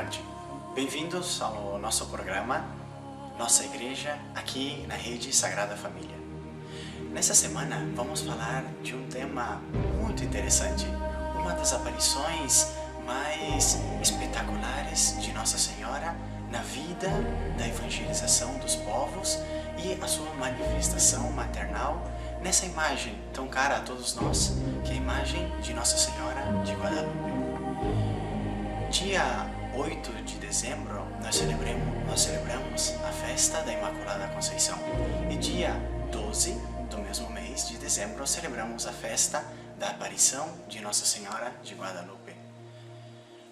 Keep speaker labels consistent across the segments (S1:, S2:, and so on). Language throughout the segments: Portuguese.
S1: tarde. Bem-vindos ao nosso programa, Nossa Igreja, aqui na Rede Sagrada Família. Nessa semana vamos falar de um tema muito interessante, uma das aparições mais espetaculares de Nossa Senhora na vida da evangelização dos povos e a sua manifestação maternal nessa imagem tão cara a todos nós, que é a imagem de Nossa Senhora de Guadalupe. Dia 8 de dezembro nós celebramos a festa da Imaculada Conceição e dia 12 do mesmo mês de dezembro celebramos a festa da aparição de Nossa Senhora de Guadalupe.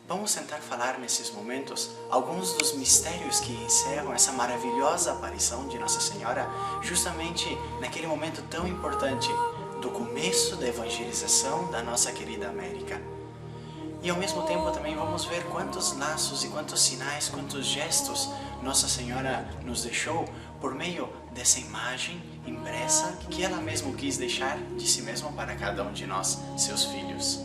S1: Vamos tentar falar nesses momentos alguns dos mistérios que encerram essa maravilhosa aparição de Nossa Senhora justamente naquele momento tão importante do começo da evangelização da nossa querida América. E ao mesmo tempo também vamos ver quantos laços e quantos sinais, quantos gestos Nossa Senhora nos deixou por meio dessa imagem impressa que ela mesma quis deixar de si mesma para cada um de nós, seus filhos.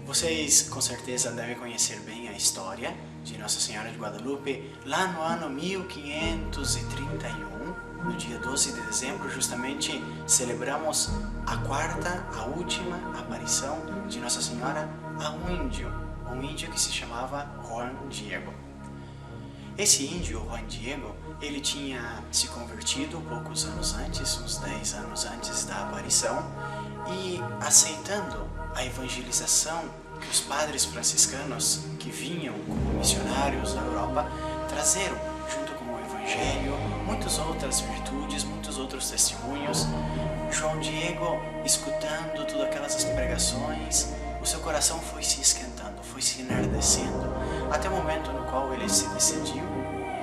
S1: Vocês com certeza devem conhecer bem a história de Nossa Senhora de Guadalupe. Lá no ano 1531, no dia 12 de dezembro, justamente celebramos a quarta, a última aparição de Nossa Senhora a um índio que se chamava Juan Diego. Esse índio, Juan Diego, ele tinha se convertido poucos anos antes, uns 10 anos antes da aparição, e aceitando a evangelização que os padres franciscanos que vinham como missionários na Europa trazeram, junto com o Evangelho, muitas outras virtudes, muitos outros testemunhos. João Diego, escutando todas aquelas pregações, o seu coração foi se esquentando, foi se enardecendo, até o momento no qual ele se decidiu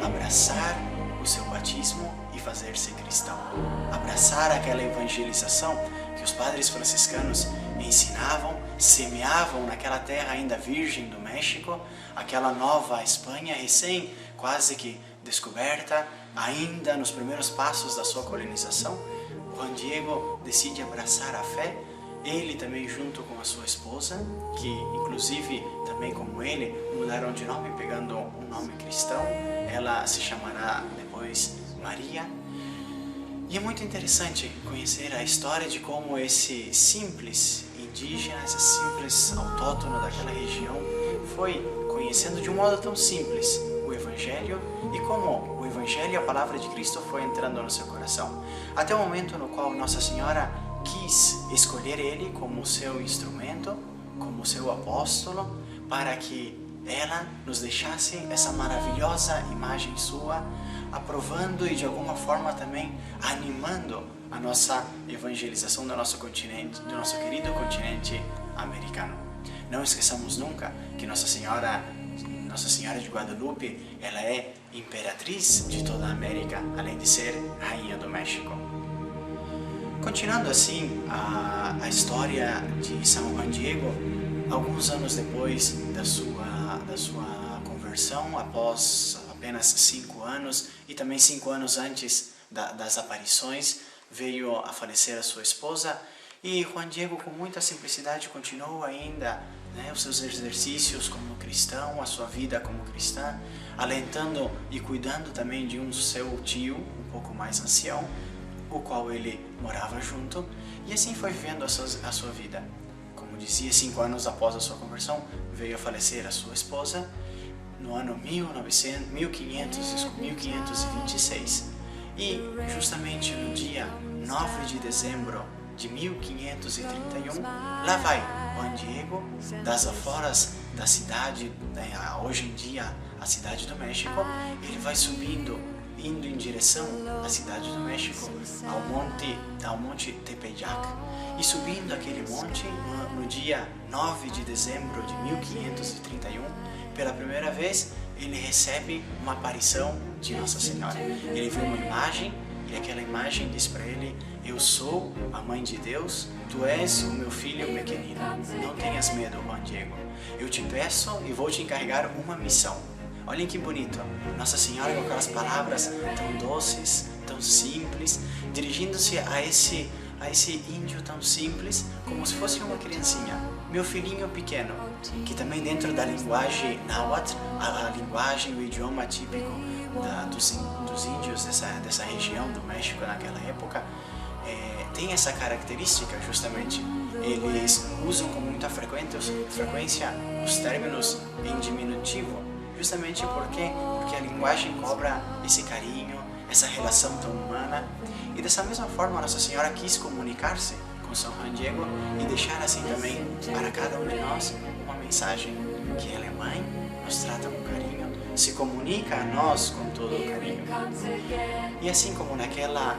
S1: abraçar o seu batismo e fazer-se cristão. Abraçar aquela evangelização que os padres franciscanos ensinavam, semeavam naquela terra ainda virgem do México, aquela nova Espanha recém quase que descoberta, ainda nos primeiros passos da sua colonização. Juan Diego decide abraçar a fé, ele também junto com a sua esposa, que inclusive também como ele mudaram de nome pegando um nome cristão, ela se chamará depois Maria. E é muito interessante conhecer a história de como esse simples indígena, esse simples autóctono daquela região foi conhecendo de um modo tão simples o Evangelho e como o Evangelho e a Palavra de Cristo foi entrando no seu coração. Até o momento no qual Nossa Senhora quis escolher ele como seu instrumento, como seu apóstolo, para que ela nos deixasse essa maravilhosa imagem sua, aprovando e de alguma forma também animando a nossa evangelização do nosso continente, do nosso querido continente americano. Não esqueçamos nunca que Nossa Senhora de Guadalupe, ela é imperatriz de toda a América, além de ser rainha do México. Continuando assim a história de São Juan Diego, alguns anos depois da sua conversão, após apenas 5 anos e também 5 anos antes das aparições, veio a falecer a sua esposa e Juan Diego com muita simplicidade continuou ainda os seus exercícios como cristão, a sua vida como cristã, alentando e cuidando também de um seu tio um pouco mais ancião, o qual ele morava junto, e assim foi vivendo a sua vida. Como dizia, 5 anos após a sua conversão, veio a falecer a sua esposa, no ano 1526, e justamente no dia 9 de dezembro de 1531, lá vai Juan Diego, das aforas da cidade, hoje em dia a cidade do México, ele vai subindo, indo em direção à cidade do México, ao monte Tepeyac, e subindo aquele monte no dia 9 de dezembro de 1531, pela primeira vez ele recebe uma aparição de Nossa Senhora. Ele viu uma imagem e aquela imagem diz para ele: eu sou a mãe de Deus, tu és o meu filho pequenino, não tenhas medo, Juan Diego, eu te peço e vou te encarregar uma missão. Olhem que bonito, Nossa Senhora com aquelas palavras tão doces, tão simples, dirigindo-se a esse índio tão simples, como se fosse uma criancinha. meu filhinho pequeno, que também dentro da linguagem náhuatl, a linguagem, o idioma típico dos índios dessa região do México naquela época, tem essa característica justamente. Eles usam com muita frequência os términos em diminutivo, justamente porque a linguagem cobra esse carinho, essa relação tão humana. E dessa mesma forma Nossa Senhora quis comunicar-se com São Juan Diego e deixar assim também para cada um de nós uma mensagem, que ela é mãe, nos trata com carinho, se comunica a nós com todo o carinho. E assim como naquela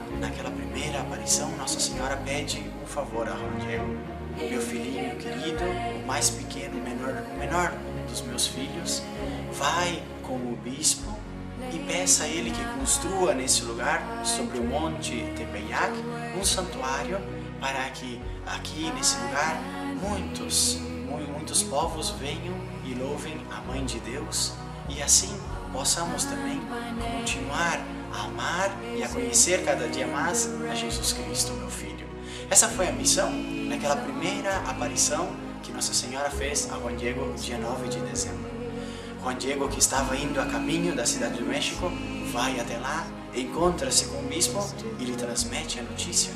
S1: primeira aparição, Nossa Senhora pede um favor a Juan Diego: meu filhinho querido, o mais pequeno, o menor dos meus filhos, vai com o bispo e peça a ele que construa nesse lugar, sobre o monte Tepeyac, um santuário, para que aqui nesse lugar muitos povos venham e louvem a Mãe de Deus, e assim possamos também continuar a amar e a conhecer cada dia mais a Jesus Cristo, meu Filho. Essa foi a missão naquela primeira aparição que Nossa Senhora fez a Juan Diego no dia 9 de dezembro. Juan Diego, que estava indo a caminho da cidade do México, vai até lá, encontra-se com o bispo e lhe transmite a notícia.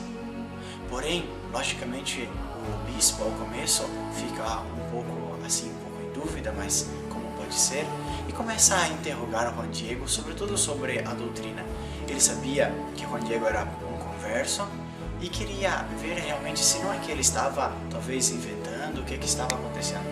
S1: Porém, logicamente, o bispo ao começo fica um pouco em dúvida, mas como pode ser, e começa a interrogar Juan Diego, sobretudo sobre a doutrina. Ele sabia que Juan Diego era um converso e queria ver realmente se não é que ele estava talvez inventando, o que estava acontecendo.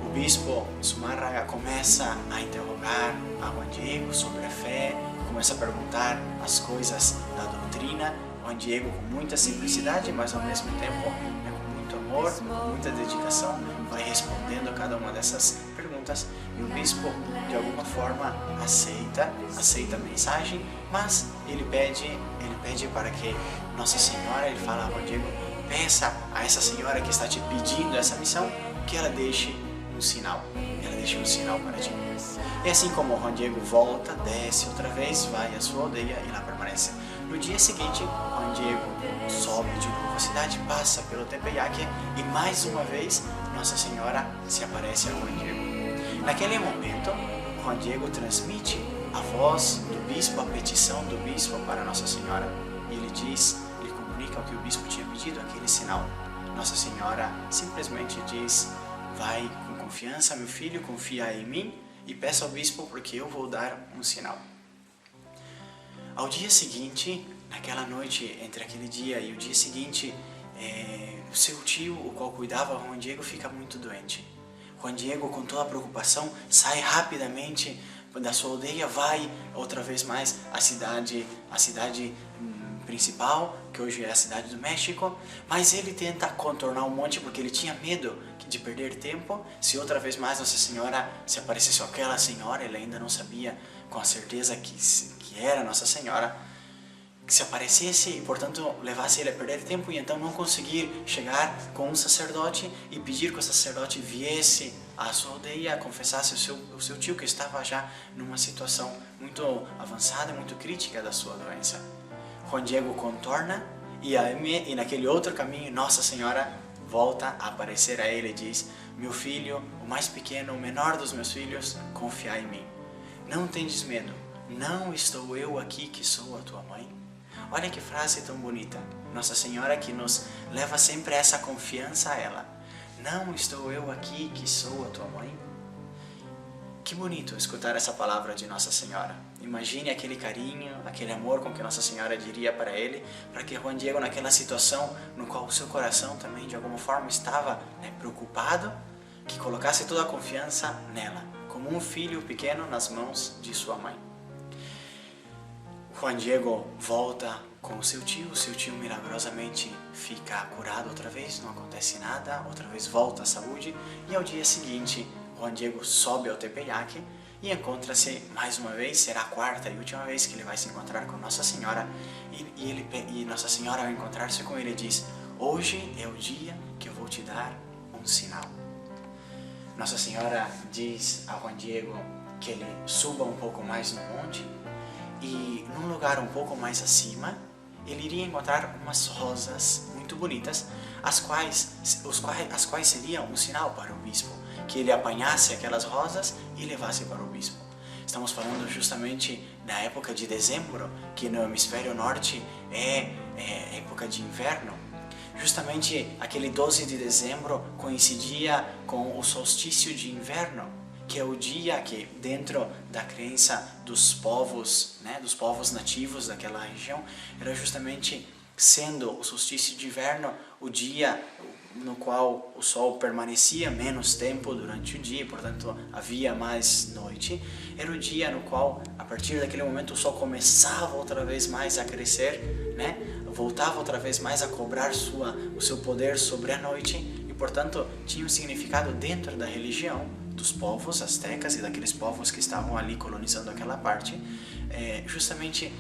S1: O bispo Zumárraga começa a interrogar a Juan Diego sobre a fé, começa a perguntar as coisas da doutrina. Juan Diego, com muita simplicidade, mas ao mesmo tempo com muito amor, com muita dedicação, vai respondendo a cada uma dessas perguntas, e o bispo de alguma forma aceita a mensagem, mas ele pede para que Nossa Senhora, ele fala a Juan Diego: peça a essa senhora que está te pedindo essa missão, que ela deixe um sinal para ti. E assim como Juan Diego volta, desce outra vez, vai à sua aldeia e lá permanece. No dia seguinte, Juan Diego sobe de novo a cidade, passa pelo Tepeyac e mais uma vez Nossa Senhora se aparece a Juan Diego. Naquele momento, Juan Diego transmite a voz do bispo, a petição do bispo para Nossa Senhora. E ele comunica o que o bispo tinha pedido, aquele sinal. Nossa Senhora simplesmente diz: vai com confiança, meu filho, confia em mim e peça ao bispo, porque eu vou dar um sinal. Ao dia seguinte, naquela noite, entre aquele dia e o dia seguinte, seu tio, o qual cuidava Juan Diego, fica muito doente. Juan Diego, com toda a preocupação, sai rapidamente da sua aldeia, vai outra vez mais à cidade principal, que hoje é a cidade do México, mas ele tenta contornar o monte porque ele tinha medo de perder tempo. Se outra vez mais Nossa Senhora se aparecesse aquela senhora, ele ainda não sabia com a certeza que era Nossa Senhora, que se aparecesse e, portanto, levasse ele a perder tempo e então não conseguir chegar com um sacerdote e pedir que o sacerdote viesse à sua aldeia, confessasse o seu tio, que estava já numa situação muito avançada, muito crítica da sua doença. Juan Diego contorna e naquele outro caminho Nossa Senhora volta a aparecer a ele e diz: meu filho, o mais pequeno, o menor dos meus filhos, confia em mim. Não tendes medo, não estou eu aqui que sou a tua mãe? Olha que frase tão bonita. Nossa Senhora que nos leva sempre a essa confiança a ela. Não estou eu aqui que sou a tua mãe? Que bonito escutar essa palavra de Nossa Senhora. Imagine aquele carinho, aquele amor com que Nossa Senhora diria para ele, para que Juan Diego, naquela situação no qual o seu coração também de alguma forma estava preocupado, que colocasse toda a confiança nela, como um filho pequeno nas mãos de sua mãe. Juan Diego volta com o seu tio milagrosamente fica curado outra vez, não acontece nada, outra vez volta à saúde, e ao dia seguinte Juan Diego sobe ao Tepeyac e encontra-se mais uma vez, será a quarta e última vez que ele vai se encontrar com Nossa Senhora, e Nossa Senhora, ao encontrar-se com ele, diz: hoje é o dia que eu vou te dar um sinal. Nossa Senhora diz a Juan Diego que ele suba um pouco mais no monte, e num lugar um pouco mais acima ele iria encontrar umas rosas muito bonitas, as quais seriam um sinal para o bispo, que ele apanhasse aquelas rosas e levasse para o bispo. Estamos falando justamente da época de dezembro, que no hemisfério norte é época de inverno. Justamente aquele 12 de dezembro coincidia com o solstício de inverno, que é o dia que, dentro da crença dos povos nativos daquela região, era justamente, sendo o solstício de inverno, o dia no qual o sol permanecia menos tempo durante o dia, portanto havia mais noite. Era o dia no qual, a partir daquele momento, o sol começava outra vez mais a crescer, voltava outra vez mais a cobrar o seu poder sobre a noite, e portanto tinha um significado dentro da religião dos povos astecas e daqueles povos que estavam ali colonizando aquela parte, justamente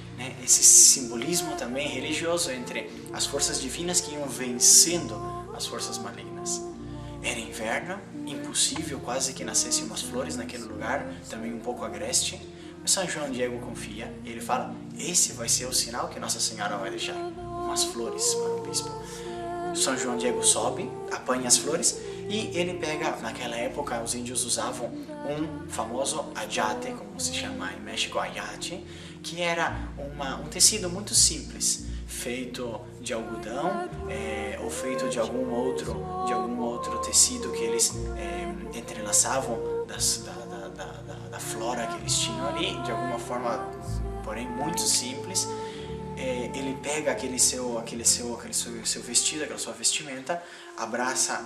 S1: esse simbolismo também religioso entre as forças divinas que iam vencendo as forças malignas. Era inverno, impossível quase que nascessem umas flores naquele lugar, também um pouco agreste, mas São João Diego confia e ele fala: esse vai ser o sinal que Nossa Senhora vai deixar, umas flores para o bispo. São João Diego sobe, apanha as flores e ele pega, naquela época os índios usavam um famoso ayate, como se chama em México, ayate, que era um tecido muito simples, feito de algodão ou feito de algum outro tecido que eles entrelaçavam da flora que eles tinham ali, de alguma forma, porém muito simples. Ele pega aquele seu vestido, aquela sua vestimenta, abraça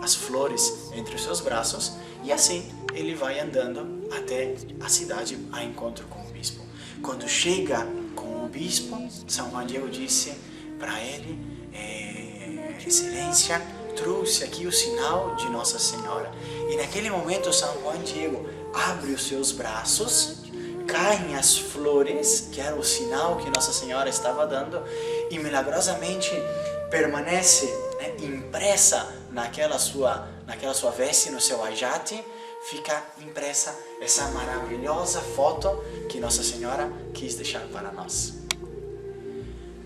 S1: as flores entre os seus braços e assim ele vai andando até a cidade a encontro com o bispo. Quando chega com o bispo, São Juan Diego disse para ele: Excelência, trouxe aqui o sinal de Nossa Senhora. E naquele momento São Juan Diego abre os seus braços, caem as flores, que era o sinal que Nossa Senhora estava dando, e milagrosamente permanece impressa naquela sua veste, no seu ayate, fica impressa essa maravilhosa foto que Nossa Senhora quis deixar para nós.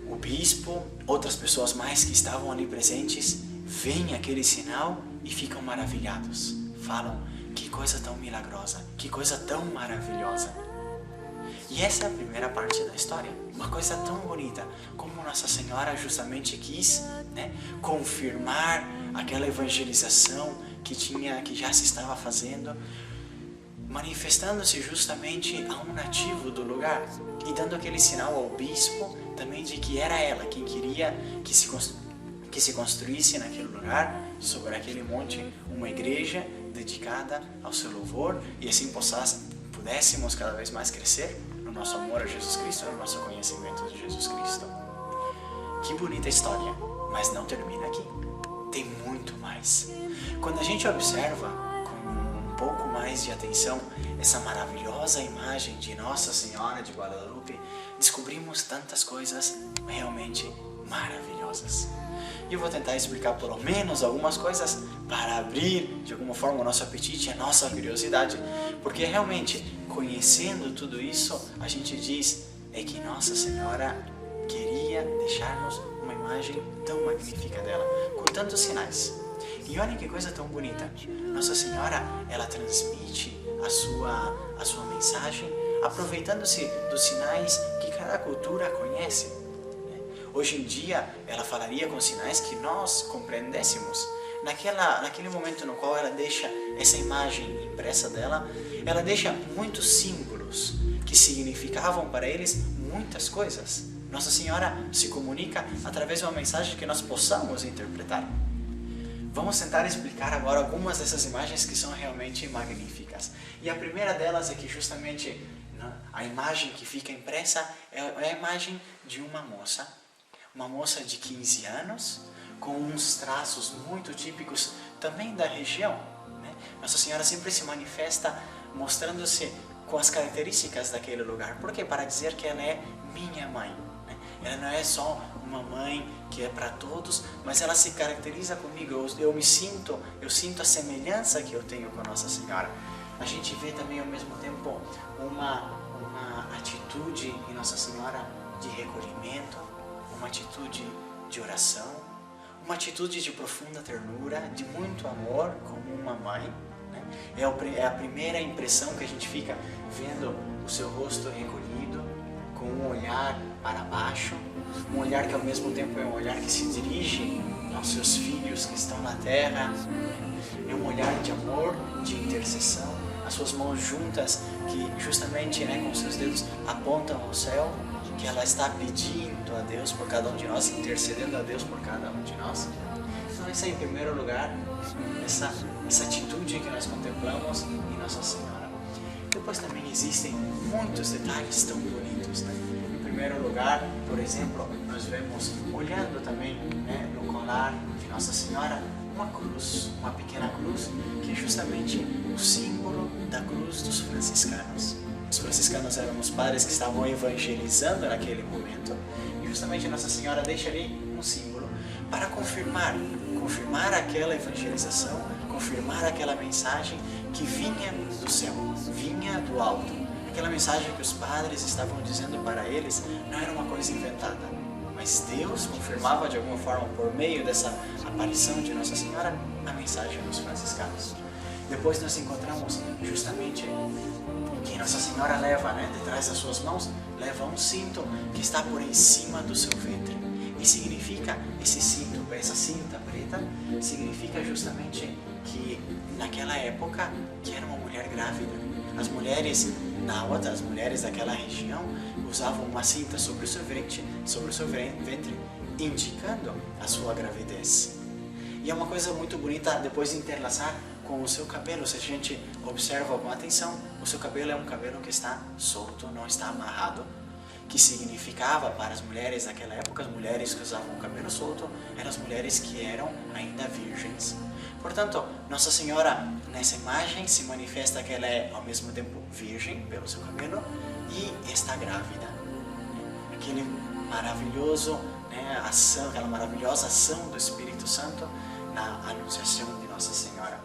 S1: O bispo, outras pessoas mais que estavam ali presentes, veem aquele sinal e ficam maravilhados. Falam: que coisa tão milagrosa, que coisa tão maravilhosa. E essa é a primeira parte da história, uma coisa tão bonita, como Nossa Senhora justamente quis confirmar aquela evangelização que já se estava fazendo, manifestando-se justamente a um nativo do lugar e dando aquele sinal ao bispo também de que era ela quem queria que se construísse naquele lugar, sobre aquele monte, uma igreja dedicada ao seu louvor, e assim pudéssemos cada vez mais crescer no nosso amor a Jesus Cristo, no nosso conhecimento de Jesus Cristo. Que bonita história, mas não termina aqui. Tem muito mais. Quando a gente observa com um pouco mais de atenção essa maravilhosa imagem de Nossa Senhora de Guadalupe, descobrimos tantas coisas realmente maravilhosas. E eu vou tentar explicar pelo menos algumas coisas para abrir de alguma forma o nosso apetite, a nossa curiosidade, porque realmente, conhecendo tudo isso, a gente diz que Nossa Senhora queria deixar-nos uma imagem tão magnífica dela, com tantos sinais. E olha que coisa tão bonita, Nossa Senhora, ela transmite a sua mensagem aproveitando-se dos sinais que cada cultura conhece. Hoje em dia, ela falaria com sinais que nós compreendêssemos. Naquele momento no qual ela deixa essa imagem impressa dela, ela deixa muitos símbolos que significavam para eles muitas coisas. Nossa Senhora se comunica através de uma mensagem que nós possamos interpretar. Vamos tentar explicar agora algumas dessas imagens que são realmente magníficas. E a primeira delas é que justamente a imagem que fica impressa é a imagem de uma moça de 15 anos, com uns traços muito típicos também da região. Nossa Senhora sempre se manifesta mostrando-se com as características daquele lugar. Por quê? Para dizer que ela é minha mãe. Ela não é só uma mãe que é para todos, mas ela se caracteriza comigo. Eu sinto a semelhança que eu tenho com Nossa Senhora. A gente vê também ao mesmo tempo uma atitude em Nossa Senhora de recolhimento, uma atitude de oração, uma atitude de profunda ternura, de muito amor, como uma mãe, né? É a primeira impressão que a gente fica vendo o seu rosto recolhido, com um olhar para baixo, um olhar que ao mesmo tempo é um olhar que se dirige aos seus filhos que estão na terra, é um olhar de amor, de intercessão, as suas mãos juntas que justamente, né, com seus dedos apontam ao céu, que ela está pedindo a Deus por cada um de nós, intercedendo a Deus por cada um de nós. Então essa é em primeiro lugar, essa atitude que nós contemplamos em Nossa Senhora. Depois também existem muitos detalhes tão bonitos, né? Em primeiro lugar, por exemplo, nós vemos, olhando também, né, no colar de Nossa Senhora, uma cruz, uma pequena cruz, que é justamente o símbolo da cruz dos franciscanos. Os franciscanos eram os padres que estavam evangelizando naquele momento, e justamente Nossa Senhora deixa ali um símbolo para confirmar aquela evangelização, confirmar aquela mensagem que vinha do céu, vinha do alto. Aquela mensagem que os padres estavam dizendo para eles não era uma coisa inventada, mas Deus confirmava de alguma forma, por meio dessa aparição de Nossa Senhora, a mensagem dos franciscanos. Depois nós encontramos justamente que Nossa Senhora leva, né, detrás das suas mãos, leva um cinto que está por em cima do seu ventre. E significa, esse cinto, essa cinta preta, significa justamente que naquela época, que era uma mulher grávida, as mulheres náhuatl, as mulheres daquela região, usavam uma cinta sobre o seu ventre, indicando a sua gravidez. E é uma coisa muito bonita depois de interlaçar com o seu cabelo. Se a gente observa com atenção, o seu cabelo é um cabelo que está solto, não está amarrado, que significava para as mulheres daquela época, as mulheres que usavam o cabelo solto, eram as mulheres que eram ainda virgens. Portanto, Nossa Senhora, nessa imagem, se manifesta que ela é ao mesmo tempo virgem, pelo seu cabelo, e está grávida. Aquele maravilhoso, né, aquela maravilhosa ação do Espírito Santo na anunciação de Nossa Senhora.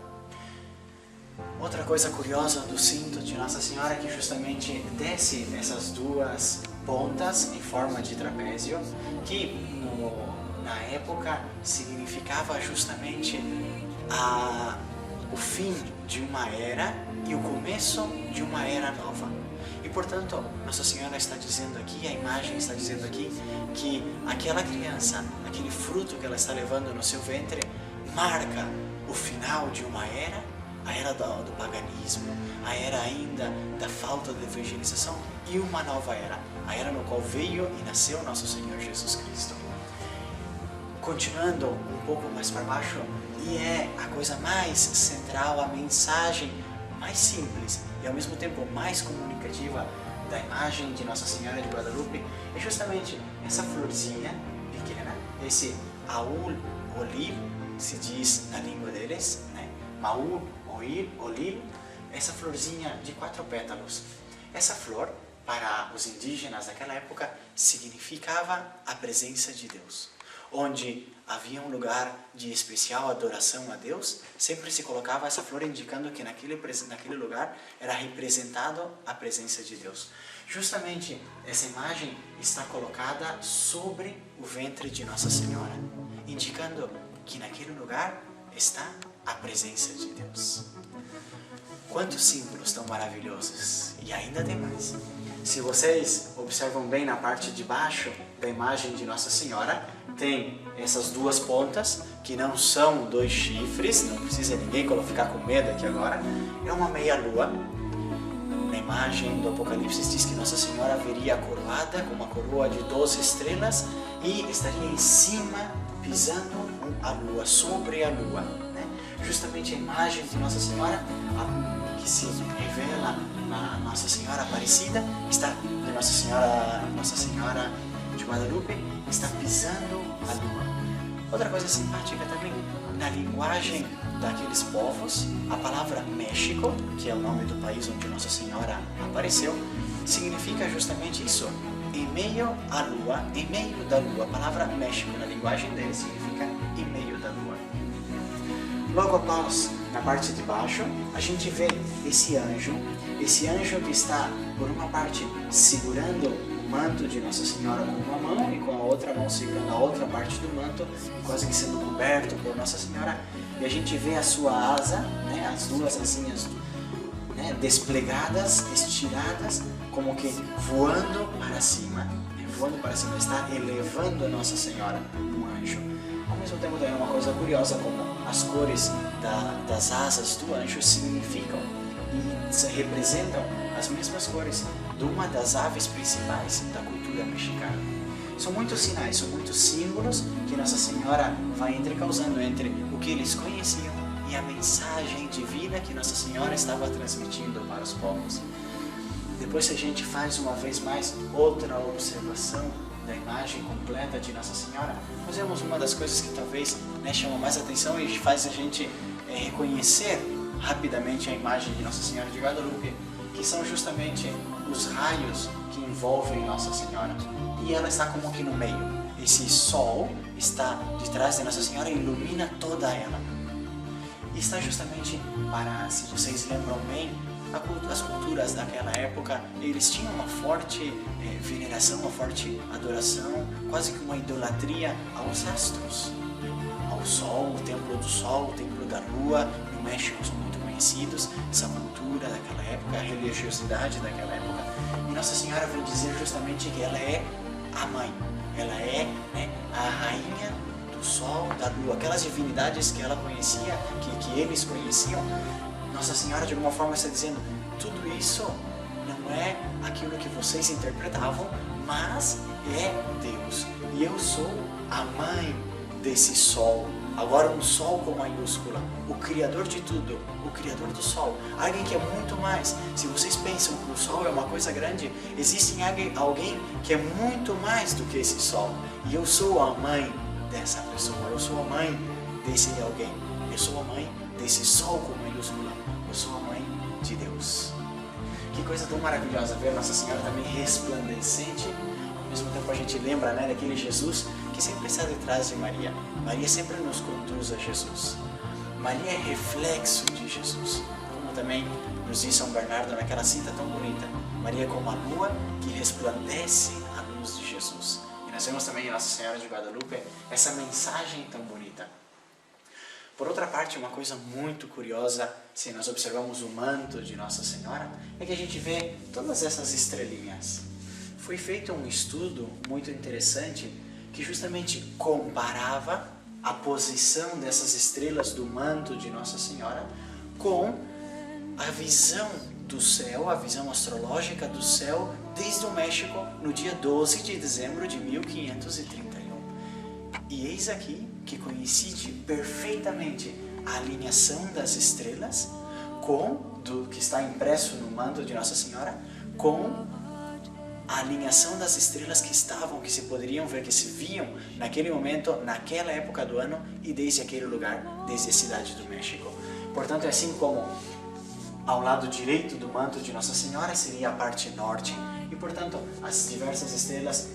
S1: Outra coisa curiosa do cinto de Nossa Senhora é que justamente desce essas duas pontas em forma de trapézio, que na época significava justamente o fim de uma era e o começo de uma era nova. E portanto, Nossa Senhora está dizendo aqui, a imagem está dizendo aqui, que aquela criança, aquele fruto que ela está levando no seu ventre, marca o final de uma era, a era do paganismo, a era ainda da falta de evangelização, e uma nova era, a era no qual veio e nasceu nosso Senhor Jesus Cristo. Continuando um pouco mais para baixo, e é a coisa mais central, a mensagem mais simples e ao mesmo tempo mais comunicativa da imagem de Nossa Senhora de Guadalupe, é justamente essa florzinha pequena, esse Aul Olil, se diz na língua deles, né? Maul Olil, essa florzinha de 4 pétalos. Essa flor, para os indígenas daquela época, significava a presença de Deus. Onde havia um lugar de especial adoração a Deus, sempre se colocava essa flor indicando que naquele lugar era representado a presença de Deus. Justamente essa imagem está colocada sobre o ventre de Nossa Senhora, indicando que naquele lugar está a presença de Deus. Quantos símbolos tão maravilhosos! E ainda tem mais. Se vocês observam bem na parte de baixo da imagem de Nossa Senhora, tem essas duas pontas, que não são 2 chifres, não precisa ninguém ficar com medo aqui agora, é uma meia-lua. Na imagem do Apocalipse diz que Nossa Senhora viria coroada com uma coroa de 12 estrelas e estaria em cima, pisando a lua, sobre a lua, né? Justamente a imagem de Nossa Senhora, que se revela na Nossa Senhora Aparecida, de Nossa Senhora de Guadalupe, está pisando a lua. Outra coisa simpática também, na linguagem daqueles povos, a palavra México, que é o nome do país onde Nossa Senhora apareceu, significa justamente isso, em meio à lua, em meio da lua. A palavra México na linguagem deles significa em meio da lua. Logo após, na parte de baixo, a gente vê esse anjo que está, por uma parte, segurando manto de Nossa Senhora com uma mão e com a outra mão segurando a outra parte do manto, quase que sendo coberto por Nossa Senhora. E a gente vê a sua asa, né, as duas asinhas, né, desplegadas, estiradas, como que voando para cima. Voando para cima, está elevando a Nossa Senhora, um anjo. Ao mesmo tempo também é uma coisa curiosa como as cores das asas do anjo significam e se representam as mesmas cores de uma das aves principais da cultura mexicana. São muitos sinais, são muitos símbolos que Nossa Senhora vai entrecausando entre o que eles conheciam e a mensagem divina que Nossa Senhora estava transmitindo para os povos. Depois, se a gente faz uma vez mais outra observação da imagem completa de Nossa Senhora, nós vemos uma das coisas que talvez, né, chama mais atenção e faz a gente reconhecer rapidamente a imagem de Nossa Senhora de Guadalupe, que são justamente os raios que envolvem Nossa Senhora. E ela está como que no meio. Esse sol está de trás de Nossa Senhora e ilumina toda ela. E está justamente para, se vocês lembram bem, as culturas daquela época, eles tinham uma forte veneração, uma forte adoração, quase que uma idolatria aos astros, ao sol, o templo do sol, o templo da lua. No México são muito conhecidos, essa cultura daquela época, a religiosidade daquela época. E Nossa Senhora vem dizer justamente que ela é a mãe, ela é, né, a rainha do sol, da lua, aquelas divindades que ela conhecia, que eles conheciam. Nossa Senhora de alguma forma está dizendo, tudo isso não é aquilo que vocês interpretavam, mas é Deus. E eu sou a mãe desse sol. Agora um sol com maiúscula, o Criador de tudo, o Criador do sol. Alguém que é muito mais. Se vocês pensam que o sol é uma coisa grande, existe alguém que é muito mais do que esse sol. E eu sou a mãe dessa pessoa, eu sou a mãe desse alguém. Eu sou a mãe desse sol com maiúscula. Eu sou a mãe de Deus. Que coisa tão maravilhosa ver Nossa Senhora também resplandecente. Ao mesmo tempo a gente lembra, né, daquele Jesus que sempre está detrás de Maria. Maria sempre nos conduz a Jesus. Maria é reflexo de Jesus. Como também nos diz São Bernardo naquela cita tão bonita. Maria é como a lua que resplandece a luz de Jesus. E nós vemos também em Nossa Senhora de Guadalupe essa mensagem tão bonita. Por outra parte, uma coisa muito curiosa, se nós observamos o manto de Nossa Senhora, é que a gente vê todas essas estrelinhas. Foi feito um estudo muito interessante que justamente comparava a posição dessas estrelas do manto de Nossa Senhora com a visão do céu, a visão astrológica do céu desde o México no dia 12 de dezembro de 1531. E eis aqui que coincide perfeitamente a alinhação das estrelas do que está impresso no manto de Nossa Senhora com a alinhação das estrelas que se poderiam ver, que se viam naquele momento, naquela época do ano e desde aquele lugar, desde a cidade do México. Portanto, é assim como ao lado direito do manto de Nossa Senhora seria a parte norte e, portanto, as diversas estrelas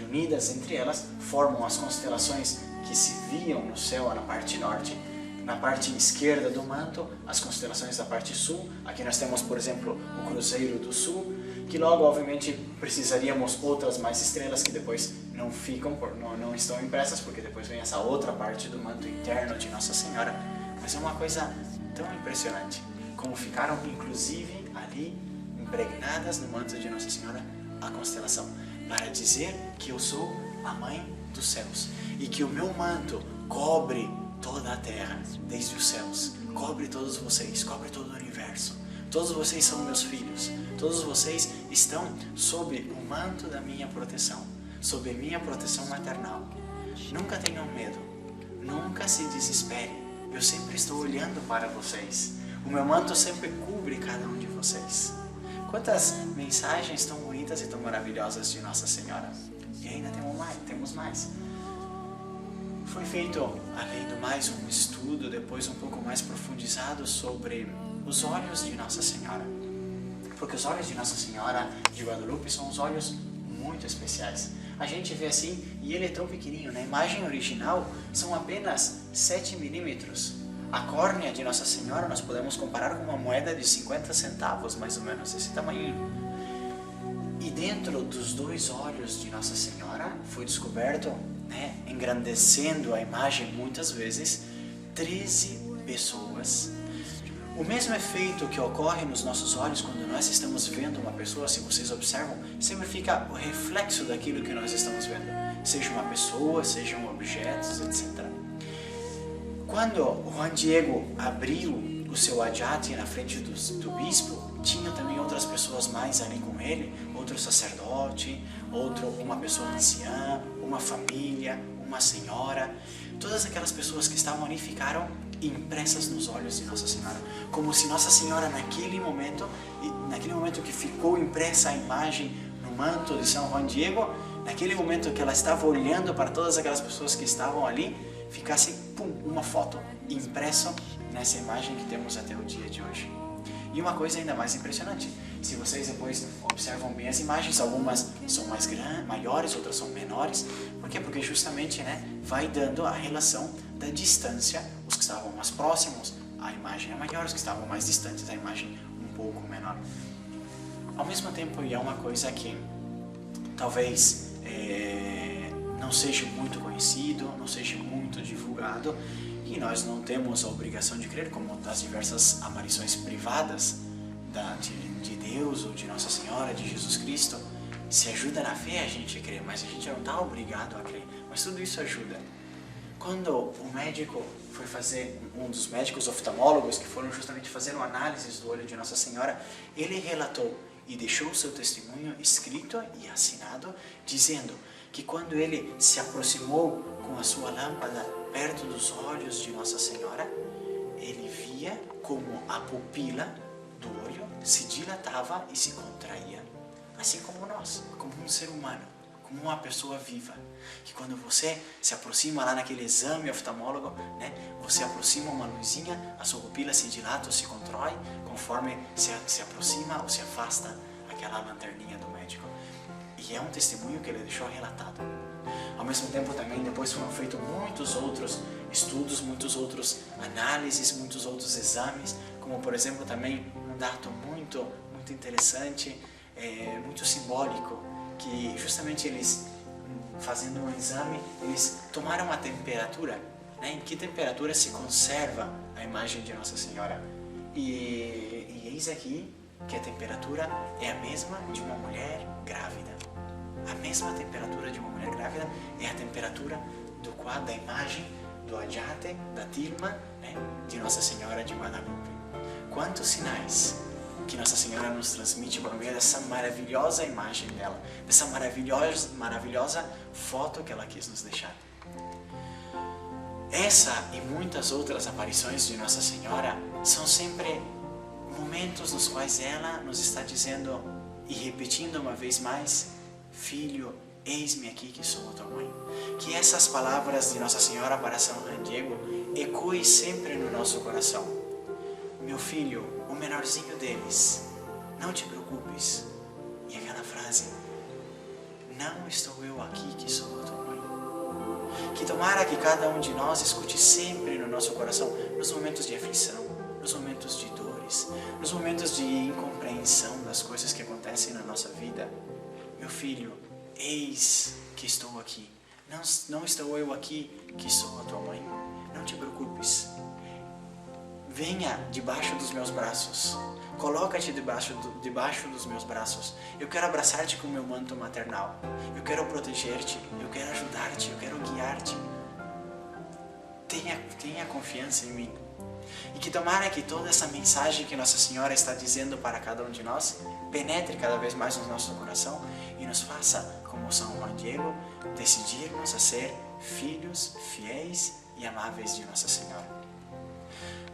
S1: unidas entre elas formam as constelações que se viam no céu na parte norte. Na parte esquerda do manto, as constelações da parte sul. Aqui nós temos, por exemplo, o Cruzeiro do Sul, que logo, obviamente, precisaríamos outras mais estrelas que depois não estão impressas, porque depois vem essa outra parte do manto interno de Nossa Senhora. Mas é uma coisa tão impressionante, como ficaram, inclusive, ali, impregnadas no manto de Nossa Senhora, a constelação, para dizer que eu sou a mãe dos céus e que o meu manto cobre toda a terra, desde os céus, cobre todos vocês, cobre todo o universo. Todos vocês são meus filhos, todos vocês estão sob o manto da minha proteção, sob a minha proteção maternal. Nunca tenham medo, nunca se desesperem, eu sempre estou olhando para vocês, o meu manto sempre cobre cada um de vocês. Quantas mensagens tão bonitas e tão maravilhosas de Nossa Senhora. E ainda temos mais. Foi feito, além do mais, um estudo, depois um pouco mais profundizado sobre os olhos de Nossa Senhora. Porque os olhos de Nossa Senhora de Guadalupe são os olhos muito especiais. A gente vê assim, e ele é tão pequenininho. Na imagem original, são apenas 7 milímetros A córnea de Nossa Senhora nós podemos comparar com uma moeda de 50 centavos, mais ou menos, esse tamanho. E dentro dos 2 olhos de Nossa Senhora foi descoberto, engrandecendo a imagem muitas vezes, 13 pessoas. O mesmo efeito que ocorre nos nossos olhos quando nós estamos vendo uma pessoa, se vocês observam, sempre fica o reflexo daquilo que nós estamos vendo. Seja uma pessoa, sejam objetos, etc. Quando Juan Diego abriu o seu adjate na frente do bispo, tinha também outras pessoas mais ali com ele, outro sacerdote, uma pessoa anciã, uma família, uma senhora. Todas aquelas pessoas que estavam ali ficaram impressas nos olhos de Nossa Senhora, como se Nossa Senhora naquele momento que ficou impressa a imagem no manto de São Juan Diego, naquele momento que ela estava olhando para todas aquelas pessoas que estavam ali, ficasse, uma foto impressa nessa imagem que temos até o dia de hoje. E uma coisa ainda mais impressionante, se vocês depois observam bem as imagens, algumas são maiores, outras são menores. Por quê? Porque justamente vai dando a relação da distância. Os que estavam mais próximos, a imagem é maior, os que estavam mais distantes, a imagem um pouco menor. Ao mesmo tempo, e é uma coisa que talvez não seja muito conhecido, não seja muito divulgado, e nós não temos a obrigação de crer, como das diversas aparições privadas de Deus ou de Nossa Senhora, de Jesus Cristo. Se ajuda na fé a gente crer, mas a gente não está obrigado a crer, mas tudo isso ajuda. Quando o médico foi fazer, um dos médicos oftalmólogos que foram justamente fazer uma análise do olho de Nossa Senhora, ele relatou e deixou o seu testemunho escrito e assinado, dizendo que quando ele se aproximou com a sua lâmpada perto dos olhos de Nossa Senhora, ele via como a pupila do olho se dilatava e se contraía, assim como nós, como um ser humano, como uma pessoa viva, que quando você se aproxima lá naquele exame oftalmólogo, você aproxima uma luzinha, a sua pupila se dilata ou se contrai, conforme se aproxima ou se afasta aquela lanterninha do médico. E é um testemunho que ele deixou relatado. Ao mesmo tempo também depois foram feitos muitos outros estudos, muitos outros análises, muitos outros exames, como por exemplo também um dado muito interessante, muito simbólico, que justamente eles, fazendo um exame, eles tomaram a temperatura, em que temperatura se conserva a imagem de Nossa Senhora. E eis aqui que a temperatura é a mesma de uma mulher grávida. A mesma temperatura de uma mulher grávida é a temperatura da imagem do adjate, da tilma, de Nossa Senhora de Guadalupe. Quantos sinais que Nossa Senhora nos transmite por meio dessa maravilhosa imagem dela, dessa maravilhosa foto que ela quis nos deixar. Essa e muitas outras aparições de Nossa Senhora são sempre momentos nos quais ela nos está dizendo e repetindo uma vez mais: Filho, eis-me aqui que sou a tua mãe. Que essas palavras de Nossa Senhora para São Juan Diego ecoem sempre no nosso coração. Meu filho, o menorzinho deles, não te preocupes. E aquela frase: não estou eu aqui que sou a tua mãe. Que tomara que cada um de nós escute sempre no nosso coração, nos momentos de aflição, nos momentos de dores, nos momentos de incompreensão das coisas que acontecem na nossa vida: meu filho, eis que estou aqui. Não estou eu aqui que sou a tua mãe. Não te preocupes. Venha debaixo dos meus braços. Coloca-te debaixo dos meus braços. Eu quero abraçar-te com o meu manto maternal. Eu quero proteger-te. Eu quero ajudar-te. Eu quero guiar-te. Tenha confiança em mim. E que tomara que toda essa mensagem que Nossa Senhora está dizendo para cada um de nós penetre cada vez mais no nosso coração e nos faça, como São Juan Diego, decidirmos a ser filhos fiéis e amáveis de Nossa Senhora.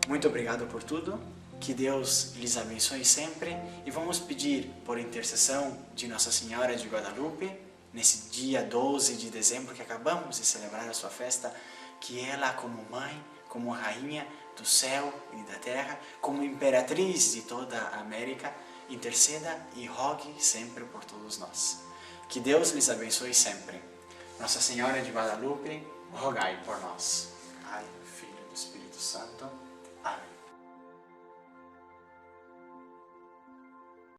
S1: Muito obrigado por tudo, que Deus lhes abençoe sempre, e vamos pedir por intercessão de Nossa Senhora de Guadalupe, nesse dia 12 de dezembro que acabamos de celebrar a sua festa, que ela, como mãe, como rainha do céu e da terra, como imperatriz de toda a América, interceda e rogue sempre por todos nós. Que Deus lhes abençoe sempre. Nossa Senhora de Guadalupe, rogai por nós. Pai, Filho e Espírito Santo. Amém.